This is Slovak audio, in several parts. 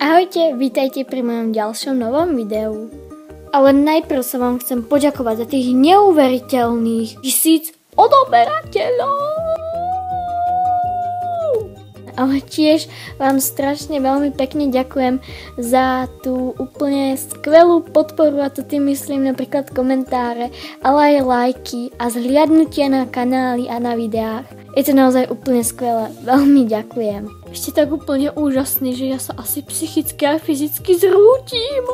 Ahojte, vítajte pri mojom ďalšom novom videu. Ale najprv sa vám chcem poďakovať za tých neuveriteľných 1000 odoberateľov. Ale tiež vám strašne veľmi pekne ďakujem za tú úplne skvelú podporu, a to tým myslím napríklad komentáre, ale aj lajky a zhliadnutia na kanály a na videách. Je to naozaj úplne skvelé, veľmi ďakujem. Ešte tak úplne úžasný, že ja sa asi psychicky a fyzicky zrútim.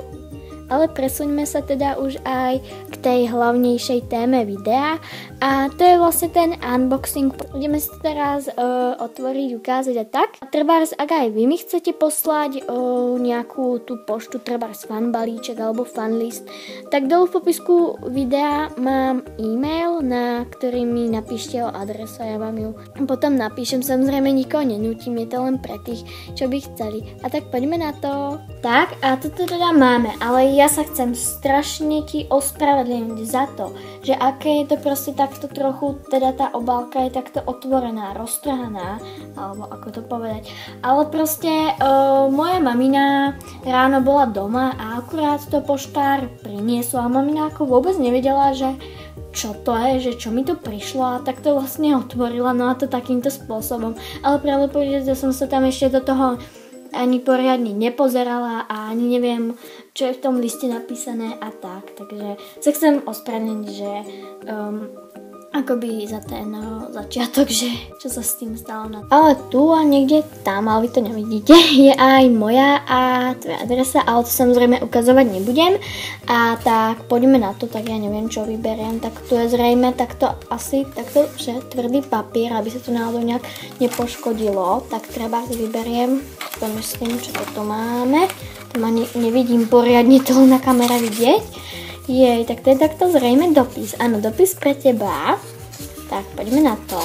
Ale presuňme sa teda už aj k tej hlavnejšej téme videa a to je vlastne ten unboxing. Ideme si to teraz otvoriť, ukázať a tak. A trebárs, ak aj vy mi chcete poslať nejakú tú poštu, trebárs fan balíček alebo fan list, tak dolu v popisku videa mám e-mail, na ktorý mi napíšte o adresu a ja vám ju potom napíšem. Samozrejme nikoho nenútim, je to len pre tých, čo by chceli. A tak poďme na to. Tak a toto teda máme, ale ja sa chcem strašne ti ospravedlniť za to, že aké je to proste takto trochu, teda tá obálka je takto otvorená, roztrhaná, alebo ako to povedať. Ale proste moja mamina ráno bola doma a akurát to poštár priniesol a mamina ako vôbec nevedela, že čo to je, že čo mi to prišlo a tak to vlastne otvorila, no a to takýmto spôsobom. Ale pravdepodobne, že som sa tam ešte do toho ani poriadne nepozerala a ani neviem, čo je v tom liste napísané a tak. Takže sa chcem ospravedlniť, že akoby za ten začiatok, že čo sa s tým stalo. Ale tu a niekde tam, ale vy to nevidíte, je aj moja a tvoja adresa, ale to samozrejme ukazovať nebudem. A tak poďme na to, tak ja neviem, čo vyberiem. Tak tu je zrejme takto asi, takto, že tvrdý papier, aby sa to náhodou nejak nepoškodilo. Tak treba vyberiem, to myslím, čo toto máme. Tam ani nevidím poriadne toho na kamera vidieť. Jej, tak to je takto zrejme dopis. Áno, dopis pre teba. Tak, poďme na to.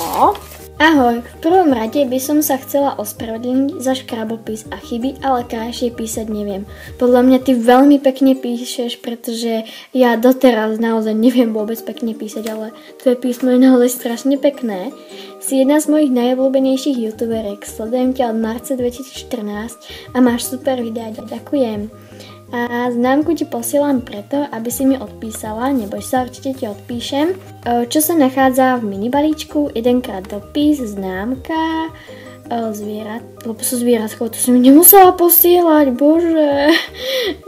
Ahoj, v prvom rade by som sa chcela ospravedlniť za škrabopis a chyby, ale krajšie písať neviem. Podľa mňa ty veľmi pekne píšeš, pretože ja doteraz naozaj neviem vôbec pekne písať, ale tvoje písmo je naozaj strašne pekné. Si jedna z mojich najobľúbenejších youtuberiek, sledujem ťa od marca 2014 a máš super videá, ďakujem. A známku ti posielam preto, aby si mi odpísala, neboj sa, určite ti odpíšem. Čo sa nachádza v mini balíčku, jedenkrát dopis, známka, zvierat, lebo sú zvieratko, to som mi nemusela posielať, bože,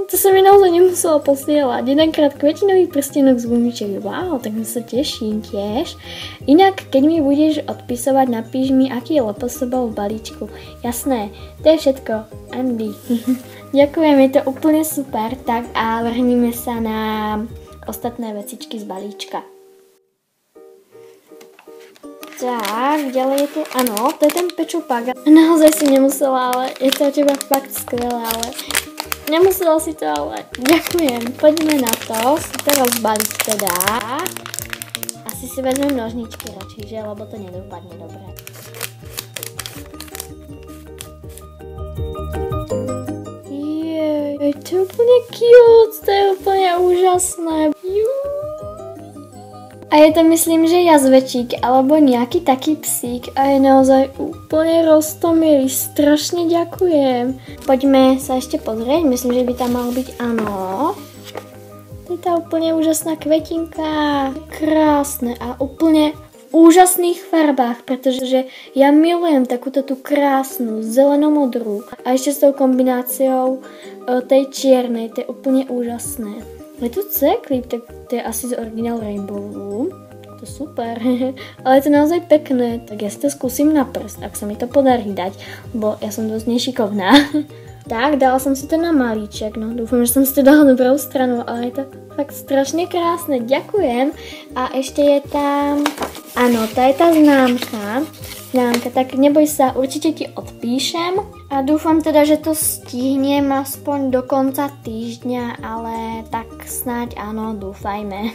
to som mi naozaj nemusela posielať. Jedenkrát kvetinový prstenok z gumiček, wow, tak sa teším tiež. Inak, keď mi budeš odpisovať, napíš mi, aký je LPS bol v balíčku. Jasné, to je všetko, Andy. Ďakujem, je to úplne super, tak a vrhníme sa na ostatné vecičky z balíčka. Tak, ďalej je tu, áno, to je ten pečupak. Naozaj si nemusela, ale je to od teba fakt skvelé, ale nemusela si to, ale ďakujem. Poďme na to, si to rozbaliť teda. Asi si vezmem nožničky radšej, že, lebo to nedopadne dobre. Jej, to je úplne cute, to je úplne úžasné. A je to myslím, že jazvečík alebo nejaký taký psík a je naozaj úplne roztomilý, strašne ďakujem. Poďme sa ešte pozrieť, myslím, že by tam mal byť, áno. To je tá úplne úžasná kvetinka, krásne a úplne v úžasných farbách, pretože ja milujem takúto tú krásnu zelenomodrú a ešte s tou kombináciou tej čiernej, to je úplne úžasné. Je tu C-klip, tak to je asi z Original Rainbow. To je super, ale je to naozaj pekné. Tak ja si to skúsim na prst, ak sa mi to podarí dať, bo ja som dosť nešikovná. Tak, dala som si to na malíček, no dúfam, že som si to dala dobrou stranu, ale je to fakt strašne krásne, ďakujem. A ešte je tam, áno, to je tá známka, tak neboj sa, určite ti odpíšem a dúfam teda, že to stihnem aspoň do konca týždňa, ale tak snáď áno, dúfajme.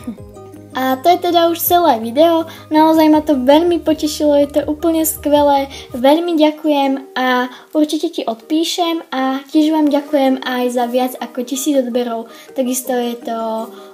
A to je teda už celé video, naozaj ma to veľmi potešilo, je to úplne skvelé, veľmi ďakujem a určite ti odpíšem a tiež vám ďakujem aj za viac ako 1000 odberov, takisto je to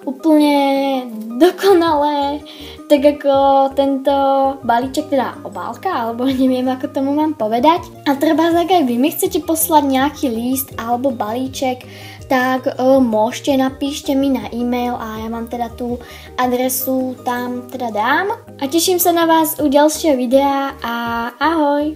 úplne dokonalé, tak ako tento balíček, teda obálka, alebo neviem, ako tomu mám povedať. A treba, ak aj vy mi chcete poslať nejaký list alebo balíček, tak môžete, napíšte mi na e-mail a ja vám teda tú adresu tam teda dám. A teším sa na vás u ďalšieho videa a ahoj!